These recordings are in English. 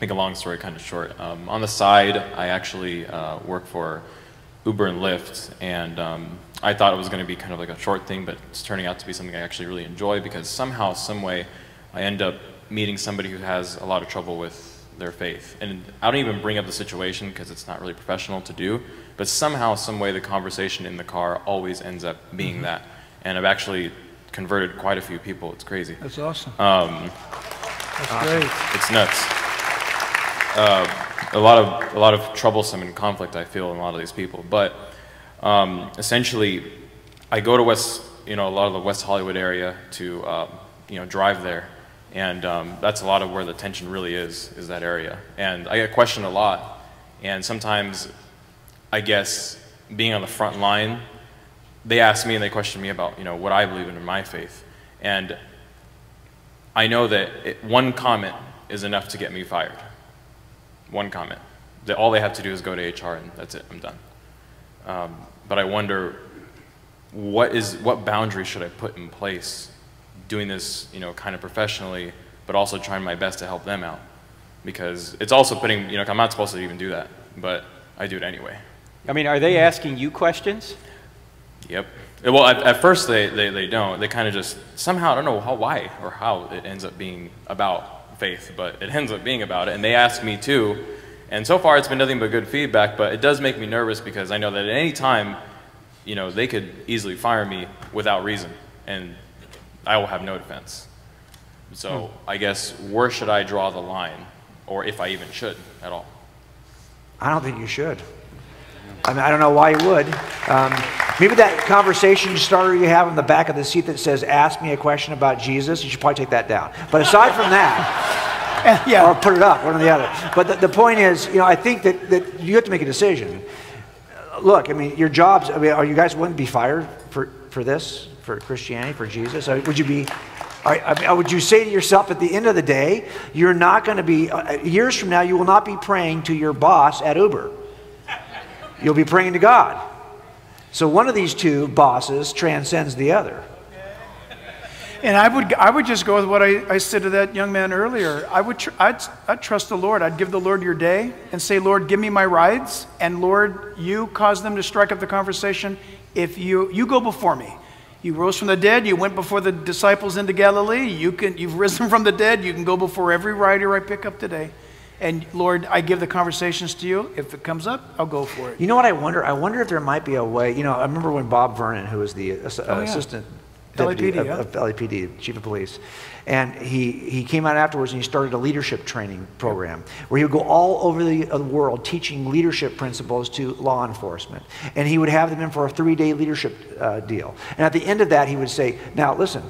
Make a long story kind of short. On the side, I actually work for Uber and Lyft, and I thought it was going to be kind of like a short thing, but it's turning out to be something I actually really enjoy because somehow, some way, I end up meeting somebody who has a lot of trouble with their faith. And I don't even bring up the situation because it's not really professional to do, but somehow, some way, the conversation in the car always ends up being that. And I've actually converted quite a few people. It's crazy. That's awesome. That's great. It's nuts. A lot of troublesome and conflict I feel in a lot of these people, but essentially, I go to a lot of the West Hollywood area to drive there, and that's a lot of where the tension really is that area. And I get questioned a lot, and sometimes, I guess, being on the front line, they ask me and they question me about what I believe in my faith, and I know that one comment is enough to get me fired. One comment. All they have to do is go to HR and that's it, I'm done. But I wonder, what boundary should I put in place doing this, kind of professionally, but also trying my best to help them out? Because it's also putting, I'm not supposed to even do that, but I do it anyway. I mean, are they asking you questions? Yep. Well, at first they don't. They kind of just, somehow, I don't know why or how it ends up being about faith, but it ends up being about it, and they ask me too, and so far it's been nothing but good feedback, but it does make me nervous because I know that at any time, they could easily fire me without reason, and I will have no defense. So I guess, where should I draw the line, or if I even should at all? I don't think you should. I mean, I don't know why you would. Maybe that conversation starter you have in the back of the seat that says, ask me a question about Jesus, you should probably take that down. But aside from that, or put it up, one or the other. But the point is, I think that you have to make a decision. Look, I mean, your jobs, are you guys willing to be fired for this, for Christianity, for Jesus? Would you say to yourself at the end of the day, you're not going to be, years from now, you will not be praying to your boss at Uber. You'll be praying to God. So one of these two bosses transcends the other. And I would just go with what I said to that young man earlier. I'd trust the Lord. I'd give the Lord your day and say, Lord, give me my rides, and Lord, you cause them to strike up the conversation. If you go before me. You rose from the dead. You went before the disciples into Galilee. You've risen from the dead. You can go before every rider I pick up today. And Lord, I give the conversations to you. If it comes up, I'll go for it. You know what I wonder? I wonder if there might be a way. I remember when Bob Vernon, who was the assistant deputy of LAPD, chief of police, and he came out afterwards and he started a leadership training program where he would go all over the world teaching leadership principles to law enforcement. And he would have them in for a 3-day leadership deal. And at the end of that, he would say, now listen,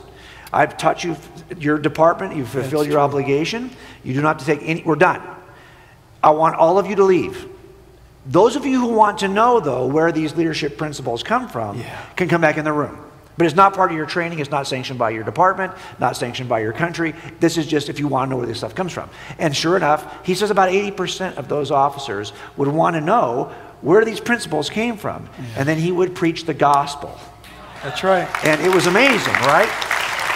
I've taught you your department, you've fulfilled your obligation, you do not have to take any, we're done. I want all of you to leave. Those of you who want to know, though, where these leadership principles come from, can come back in the room. But it's not part of your training. It's not sanctioned by your department, not sanctioned by your country. This is just if you want to know where this stuff comes from. And sure enough, he says about 80% of those officers would want to know where these principles came from. And then he would preach the gospel. That's right. And it was amazing, right?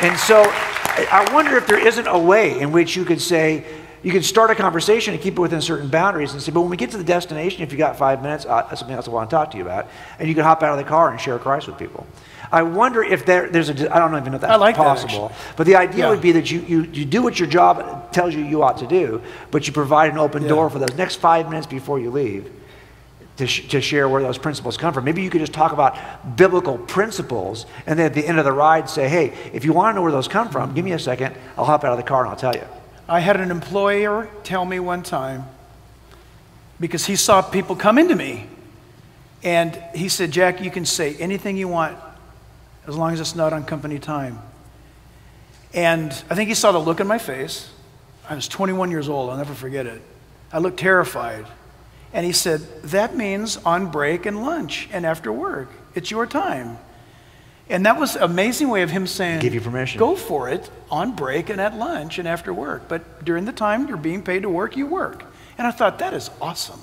And so I wonder if there isn't a way in which you could say, you can start a conversation and keep it within certain boundaries and say, but when we get to the destination, if you got 5 minutes, that's something else I want to talk to you about. And you can hop out of the car and share Christ with people. I wonder if there's I don't even know if that's possible. But the idea would be that you do what your job tells you ought to do, but you provide an open door for those next 5 minutes before you leave to share where those principles come from. Maybe you could just talk about biblical principles and then at the end of the ride say, hey, if you want to know where those come from, give me a second, I'll hop out of the car and I'll tell you. I had an employer tell me one time, because he saw people come into me, and he said, Jack, you can say anything you want as long as it's not on company time. And I think he saw the look in my face. I was 21 years old, I'll never forget it. I looked terrified. And he said, that means on break and lunch and after work. It's your time. And that was an amazing way of him saying, give you permission. Go for it on break and at lunch and after work. But during the time you're being paid to work, you work. And I thought, that is awesome.